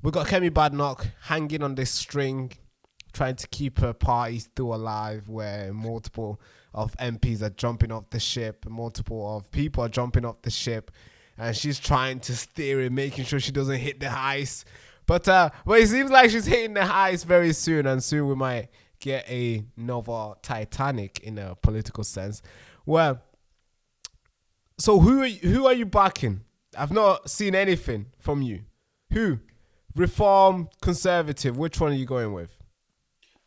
we got Kemi Badnoch hanging on this string, trying to keep her party still alive, where multiple of MPs are jumping off the ship, multiple of people are jumping off the ship, and she's trying to steer it, making sure she doesn't hit the ice. But it seems like she's hitting the ice very soon, and soon we might get another Titanic in a political sense. Well, so who are you backing? I've not seen anything from you. Who? Reform, Conservative. Which one are you going with?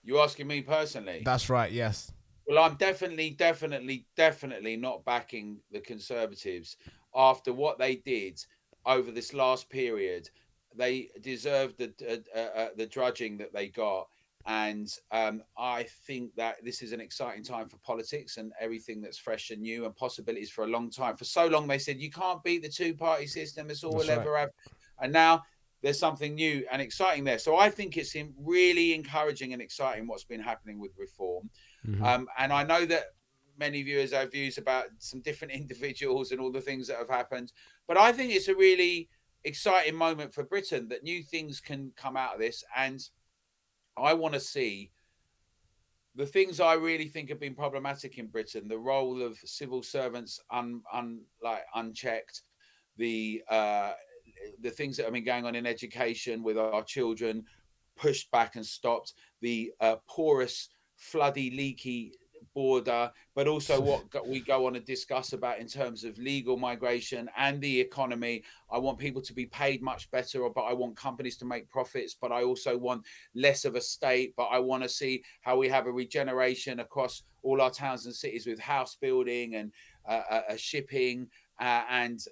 You asking me personally? That's right. Yes. Well, I'm definitely not backing the Conservatives after what they did over this last period. They deserved the drudging that they got, and I think that this is an exciting time for politics and everything that's fresh and new and possibilities for a long time. For so long, they said you can't beat the two-party system; it's all That's we'll right. ever have, and now there's something new and exciting there. So I think it's really encouraging and exciting what's been happening with reform. Mm-hmm. And I know that many viewers have views about some different individuals and all the things that have happened, but I think it's a really exciting moment for Britain that new things can come out of this. And I want to see the things I really think have been problematic in Britain: the role of civil servants unchecked, the things that have been going on in education with our children pushed back and stopped, the porous, floody, leaky border, but also what we go on to discuss about in terms of legal migration and the economy. I want people to be paid much better, but I want companies to make profits, but I also want less of a state, but I want to see how we have a regeneration across all our towns and cities with house building and shipping and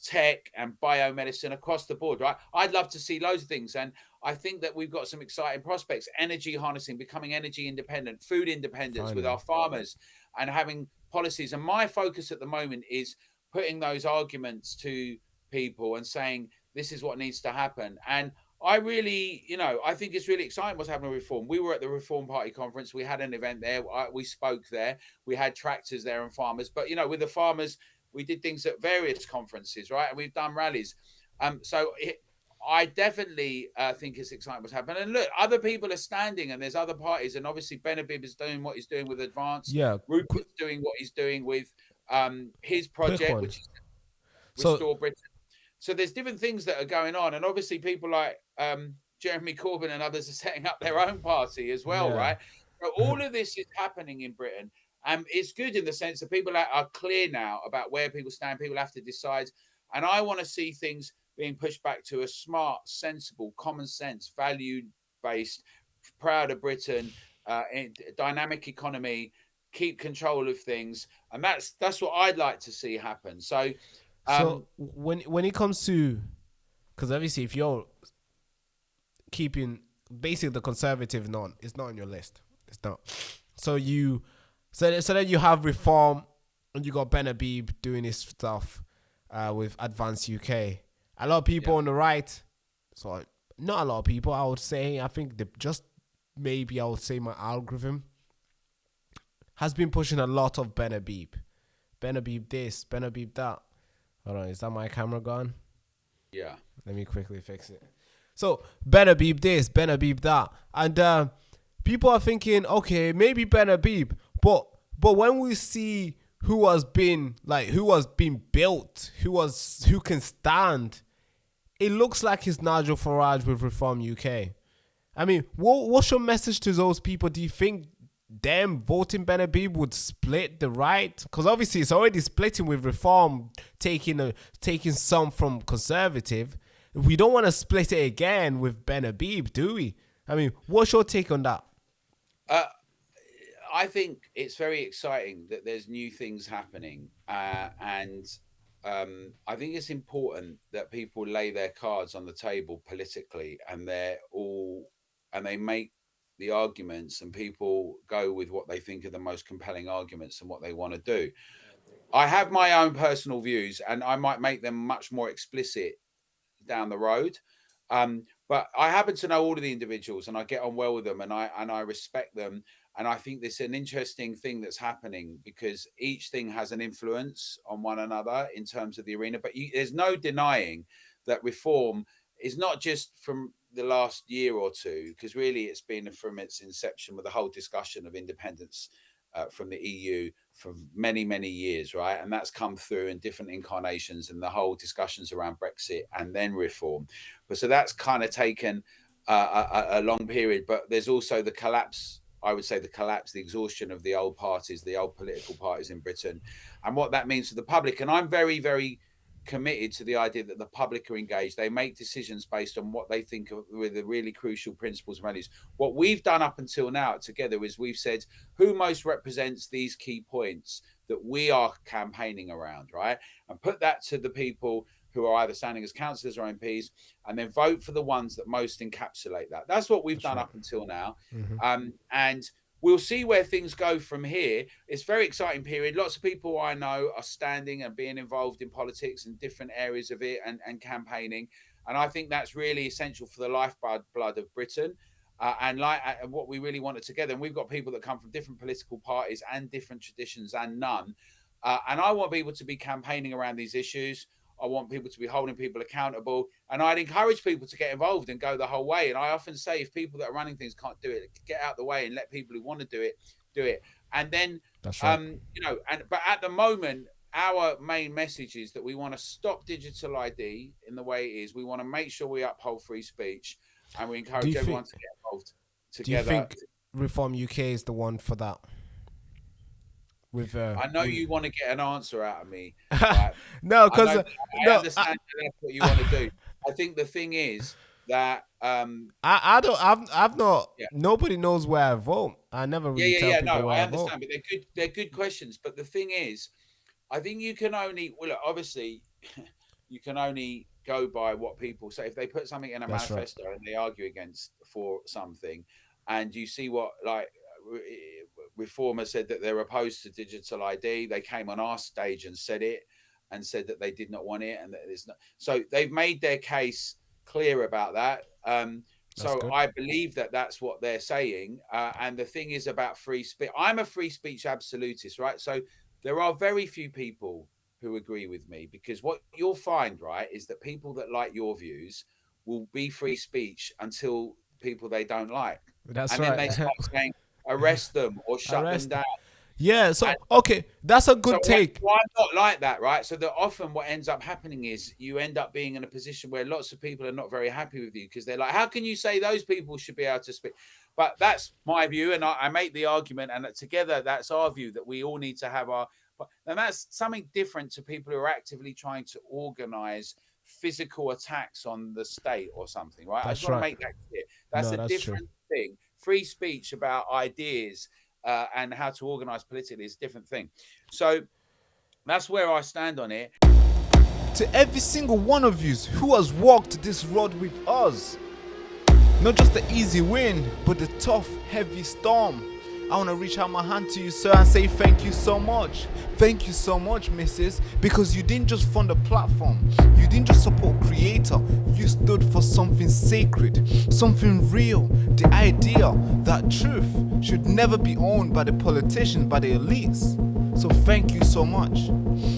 tech and biomedicine across the board, right? I'd love to see loads of things. And I think that we've got some exciting prospects: energy harnessing, becoming energy independent, food independence with Finally. our farmers, and having policies. And my focus at the moment is putting those arguments to people and saying, this is what needs to happen. And I really, I think it's really exciting what's happening with reform. We were at the Reform Party conference. We had an event there. We spoke there. We had tractors there and farmers. But, with the farmers, we did things at various conferences, right? And we've done rallies. I definitely think it's exciting what's happening. And look, other people are standing, and there's other parties. And obviously, Benabib is doing what he's doing with Advance. Yeah. Rupert's doing what he's doing with his Quick project, one. which is So Restore Britain. So there's different things that are going on. And obviously, people like Jeremy Corbyn and others are setting up their own party as well, yeah. right? So all of this is happening in Britain. And it's good in the sense that people are clear now about where people stand. People have to decide. And I want to see things being pushed back to a smart, sensible, common sense, value-based, proud of Britain, dynamic economy, keep control of things. And that's what I'd like to see happen. So when it comes to, because obviously if you're keeping basically the Conservative it's not on your list. It's not. So then you have Reform, and you got Ben Habib doing his stuff with Advance UK. A lot of people on the right, so not a lot of people, I would say. I think I would say my algorithm has been pushing a lot of Ben Habib. Ben Habib this, Ben Habib that. Hold on, is that my camera gone? yeah. Let me quickly fix it. So Ben Habib this, Ben Habib that. And people are thinking, okay, maybe Ben Habib. But when we see who has been built, who can stand, it looks like it's Nigel Farage with Reform UK. I mean, what's your message to those people? Do you think them voting Ben Habib would split the right? Because obviously it's already splitting with Reform taking some from Conservative. We don't want to split it again with Ben Habib, do we? I mean, what's your take on that? I think it's very exciting that there's new things happening, and I think it's important that people lay their cards on the table politically, and they make the arguments, and people go with what they think are the most compelling arguments and what they want to do. I have my own personal views, and I might make them much more explicit down the road. But I happen to know all of the individuals, and I get on well with them, and I respect them. And I think this is an interesting thing that's happening because each thing has an influence on one another in terms of the arena. But there's no denying that reform is not just from the last year or two, because really it's been from its inception with the whole discussion of independence from the EU for many, many years, right? And that's come through in different incarnations, and the whole discussions around Brexit and then reform. But so that's kind of taken a long period. But there's also the collapse, I would say the exhaustion of the old parties, the old political parties in Britain, and what that means to the public. And I'm very, very committed to the idea that the public are engaged. They make decisions based on what they think of with the really crucial principles and values. What we've done up until now together is we've said who most represents these key points that we are campaigning around, right? And put that to the people who are either standing as councillors or MPs, and then vote for the ones that most encapsulate that. That's what we've done up until now. And we'll see where things go from here. It's a very exciting period. Lots of people I know are standing and being involved in politics and different areas of it and campaigning. And I think that's really essential for the lifeblood of Britain. And what we really wanted together. And we've got people that come from different political parties and different traditions and none. And I want people to be campaigning around these issues. I want people to be holding people accountable, and I'd encourage people to get involved and go the whole way. And I often say, if people that are running things can't do it, get out the way and let people who want to do it. And then, that's right. But at the moment, our main message is that we want to stop digital ID in the way it is. We want to make sure we uphold free speech, and we encourage everyone to get involved together. Do you think Reform UK is the one for that? I know you want to get an answer out of me. Right? No, because I understand that's what you want to do. I think the thing is that I've not. Yeah. Nobody knows where I vote. I never really tell people where I vote. But they're good questions. But the thing is, I think you can only obviously you can only go by what people say. If they put something in a manifesto and they argue for something, and you see what Reformers said that they're opposed to digital ID. They came on our stage and said it, and said that they did not want it, and that it's not. So they've made their case clear about that. So good. I believe that that's what they're saying. And the thing is about free speech. I'm a free speech absolutist, right? So there are very few people who agree with me, because what you'll find, right, is that people that like your views will be free speech until people they don't like. That's and then they start saying, arrest them or shut them down. Yeah, so okay, that's a good take. I'm not like that, right? So that often what ends up happening is you end up being in a position where lots of people are not very happy with you, because they're like, how can you say those people should be able to speak? But that's my view, and I make the argument, and together that's our view, that we all need to have our. And that's something different to people who are actively trying to organize physical attacks on the state or something, right? I just want to make that clear. That's a different thing. Free speech about ideas and how to organize politically is a different thing. So that's where I stand on it. To every single one of you who has walked this road with us, not just the easy win, but the tough, heavy storm, I want to reach out my hand to you, sir, and say thank you so much. Thank you so much, missus, because you didn't just fund a platform. You didn't just support creator. You stood for something sacred, something real. The idea that truth should never be owned by the politicians, by the elites. So thank you so much.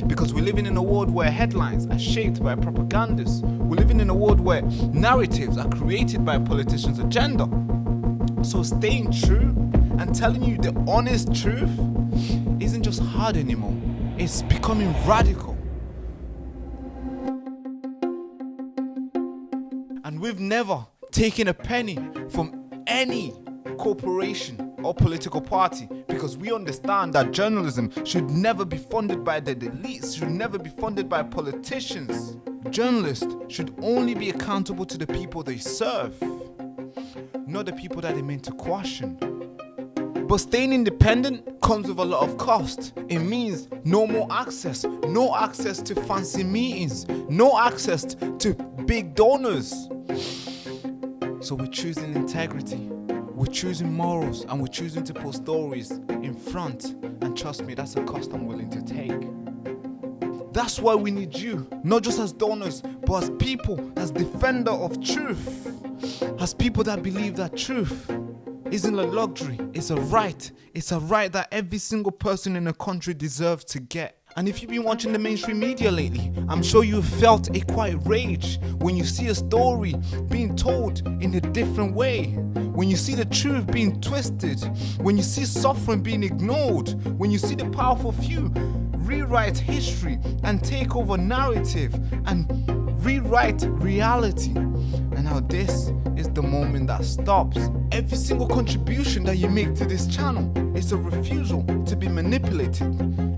Because we're living in a world where headlines are shaped by propagandists. We're living in a world where narratives are created by a politician's agenda. So staying true and telling you the honest truth isn't just hard anymore. It's becoming radical. And we've never taken a penny from any corporation or political party, because we understand that journalism should never be funded by the elites, should never be funded by politicians. Journalists should only be accountable to the people they serve, not the people that they meant to question. But staying independent comes with a lot of cost. It means no more access, no access to fancy meetings, no access to big donors. So we're choosing integrity, we're choosing morals, and we're choosing to put stories in front. And trust me, that's a cost I'm willing to take. That's why we need you, not just as donors, but as people, as defender of truth, as people that believe that truth isn't a luxury, it's a right. It's a right that every single person in a country deserves to get. And if you've been watching the mainstream media lately, I'm sure you've felt a quiet rage when you see a story being told in a different way, when you see the truth being twisted, when you see suffering being ignored, when you see the powerful few rewrite history and take over narrative and rewrite reality. And now this is the moment that stops. Every single contribution that you make to this channel is a refusal to be manipulated.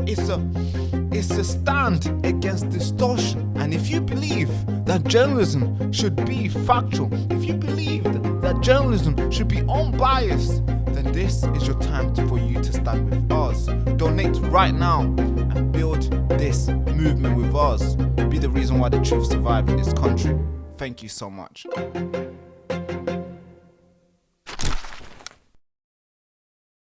It's a stand against distortion. And if you believe that journalism should be factual, if you believe that journalism should be unbiased, then this is your time for you to stand with us. Donate right now and build this movement with us. Be the reason why the truth survives in this country. Thank you so much.